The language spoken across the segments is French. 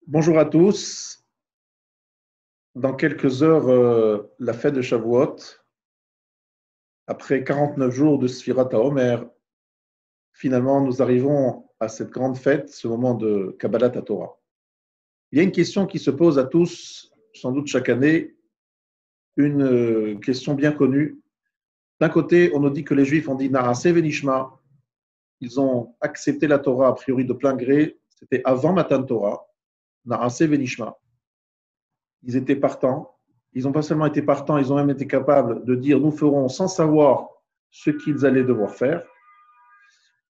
Bonjour à tous. Dans quelques heures, la fête de Shavuot. Après 49 jours de Sfirat HaOmer, finalement, nous arrivons à cette grande fête, ce moment de Kabbalat Torah. Il y a une question qui se pose à tous, sans doute chaque année, une question bien connue. D'un côté, on nous dit que les Juifs ont dit Na'aseh Venishma. Ils ont accepté la Torah a priori de plein gré. C'était avant Matan Torah. Na'aseh Venishma. Ils étaient partants. Ils n'ont pas seulement été partants, ils ont même été capables de dire nous ferons sans savoir ce qu'ils allaient devoir faire.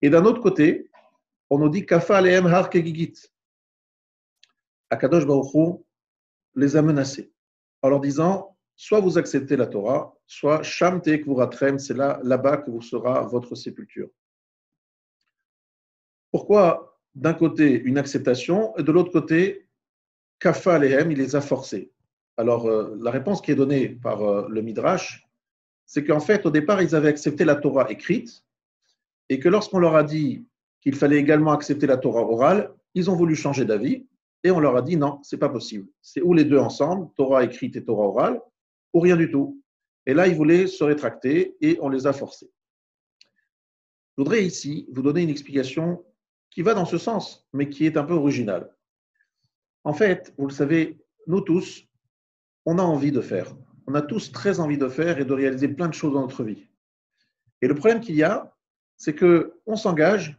Et d'un autre côté, on nous dit Kafa alehem har kegigit. Akadosh Baruch Hu les a menacés en leur disant soit vous acceptez la Torah, soit sham tekvuratrem, c'est là-bas que vous sera votre sépulture. Pourquoi d'un côté une acceptation et de l'autre côté Kafa alehem, il les a forcés. Alors la réponse qui est donnée par le Midrash, c'est qu'en fait, au départ, ils avaient accepté la Torah écrite et que lorsqu'on leur a dit qu'il fallait également accepter la Torah orale, ils ont voulu changer d'avis et on leur a dit non, c'est pas possible. C'est ou les deux ensemble, Torah écrite et Torah orale, ou rien du tout. Et là, ils voulaient se rétracter et on les a forcés. Je voudrais ici vous donner une explication qui va dans ce sens, mais qui est un peu originale. En fait, vous le savez, nous tous, on a envie de faire. On a tous très envie de faire et de réaliser plein de choses dans notre vie. Et le problème qu'il y a, c'est qu'on s'engage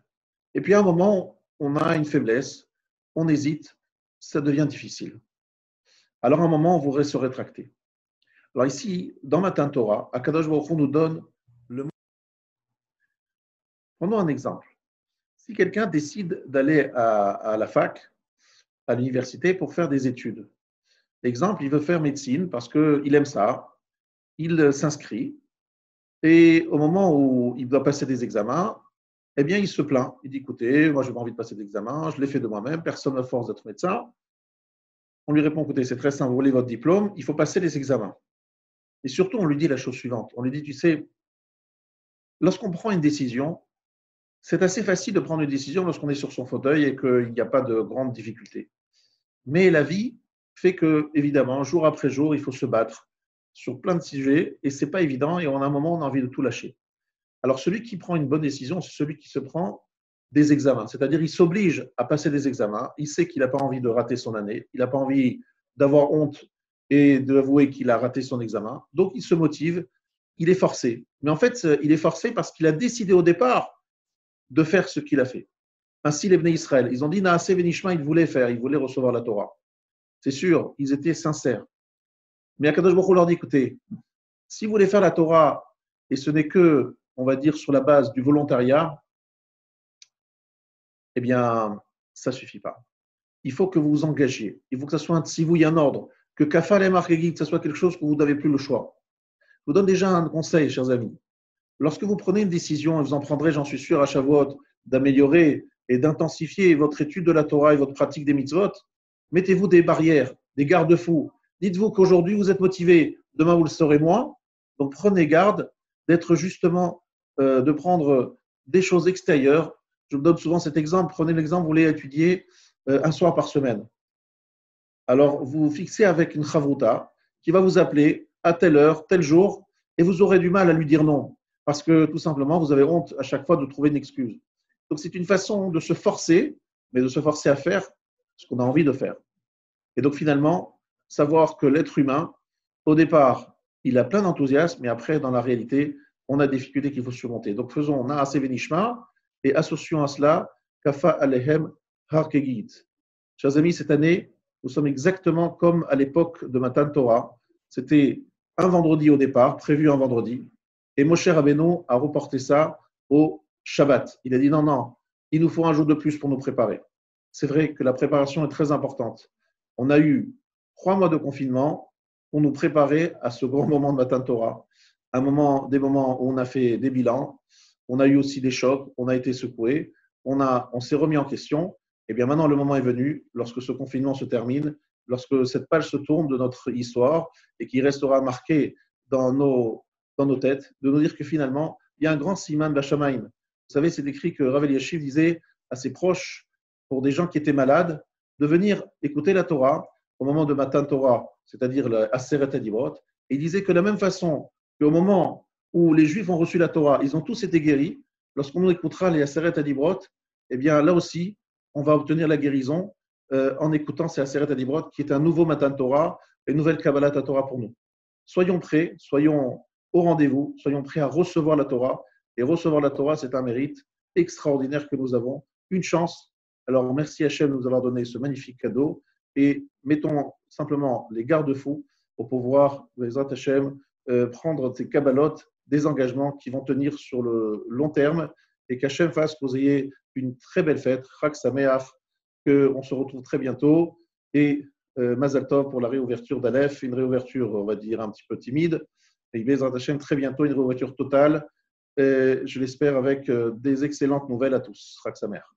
et puis à un moment, on a une faiblesse, on hésite, ça devient difficile. Alors à un moment, on voudrait se rétracter. Alors ici, dans Matan Torah, Akadosh Baruch Hu nous donne le mot. Prenons un exemple. Si quelqu'un décide d'aller à la fac, à l'université, pour faire des études, exemple, il veut faire médecine parce qu'il aime ça, il s'inscrit, et au moment où il doit passer des examens, eh bien, il se plaint. Il dit, écoutez, moi, je n'ai pas envie de passer d'examen, je l'ai fait de moi-même, personne ne me force d'être médecin. On lui répond, écoutez, c'est très simple, vous voulez votre diplôme, il faut passer les examens. Et surtout, on lui dit la chose suivante. On lui dit, tu sais, lorsqu'on prend une décision, c'est assez facile de prendre une décision lorsqu'on est sur son fauteuil et qu'il n'y a pas de grandes difficultés. Mais la vie fait que, évidemment, jour après jour, il faut se battre sur plein de sujets et ce n'est pas évident et on a un moment où on a envie de tout lâcher. Alors, celui qui prend une bonne décision, c'est celui qui se prend des examens. C'est-à-dire, il s'oblige à passer des examens. Il sait qu'il n'a pas envie de rater son année. Il n'a pas envie d'avoir honte et d'avouer qu'il a raté son examen. Donc, il se motive. Il est forcé. Mais en fait, il est forcé parce qu'il a décidé au départ de faire ce qu'il a fait. Ainsi, les Bnei Israël, ils ont dit Naaseh Venishma, ils voulaient faire, ils voulaient recevoir la Torah. C'est sûr, ils étaient sincères. Mais Akadosh Baruch Hu leur dit écoutez, si vous voulez faire la Torah et ce n'est que, on va dire, sur la base du volontariat, eh bien, ça ne suffit pas. Il faut que vous vous engagiez. Il faut que ça soit un tzivouï, un ordre. Que kafal et markegit, que ce soit quelque chose que vous n'avez plus le choix. Je vous donne déjà un conseil, chers amis. Lorsque vous prenez une décision, et vous en prendrez, j'en suis sûr, à Shavuot, d'améliorer et d'intensifier votre étude de la Torah et votre pratique des mitzvot, mettez-vous des barrières, des garde-fous. Dites-vous qu'aujourd'hui, vous êtes motivé, demain, vous le serez moins. Donc, prenez garde d'être justement, de prendre des choses extérieures. Je vous donne souvent cet exemple. Prenez l'exemple, vous voulez étudier un soir par semaine. Alors, vous vous fixez avec une chavruta qui va vous appeler à telle heure, tel jour, et vous aurez du mal à lui dire non, parce que tout simplement, vous avez honte à chaque fois de trouver une excuse. Donc, c'est une façon de se forcer, mais de se forcer à faire ce qu'on a envie de faire. Et donc, finalement, savoir que l'être humain, au départ, il a plein d'enthousiasme, mais après, dans la réalité, on a des difficultés qu'il faut surmonter. Donc, faisons Naaseh Venishma et associons à cela Kafa Alehem Har Kegit. Chers amis, cette année, nous sommes exactement comme à l'époque de Matan Torah. C'était un vendredi au départ, prévu un vendredi. Et Moshe Rabbeinu a reporté ça au Shabbat. Il a dit non, non, il nous faut un jour de plus pour nous préparer. C'est vrai que la préparation est très importante. On a eu 3 mois de confinement pour nous préparer à ce grand moment de Matan Torah. Des moments où on a fait des bilans, on a eu aussi des chocs, on a été secoué, on s'est remis en question. Et bien maintenant, le moment est venu, lorsque ce confinement se termine, lorsque cette page se tourne de notre histoire et qui restera marquée dans nos têtes, de nous dire que finalement, il y a un grand siman b'Hashamayim. Vous savez, c'est écrit que Rav Eliashiv disait à ses proches, pour des gens qui étaient malades, de venir écouter la Torah au moment de Matan Torah, c'est-à-dire la Aseret Adibrot. Et il disait que de la même façon qu'au moment où les Juifs ont reçu la Torah, ils ont tous été guéris, lorsqu'on écoutera les Aseret Adibrot, eh bien là aussi, on va obtenir la guérison en écoutant ces Aseret Adibrot, qui est un nouveau Matan Torah, une nouvelle Kabbalat Torah pour nous. Soyons prêts, soyons au rendez-vous, soyons prêts à recevoir la Torah. Et recevoir la Torah, c'est un mérite extraordinaire que nous avons, une chance. Alors, merci Hachem de nous avoir donné ce magnifique cadeau et mettons simplement les garde-fous pour pouvoir, Bezrat Hachem, prendre ces kabbalotes, des engagements qui vont tenir sur le long terme et qu'Hachem fasse que vous ayez une très belle fête, Chag Sameach, qu'on se retrouve très bientôt et Mazal Tov pour la réouverture d'Aleph, une réouverture, on va dire, un petit peu timide. Et Bezrat Hachem, très bientôt, une réouverture totale. Et je l'espère avec des excellentes nouvelles à tous. Chag Sameach.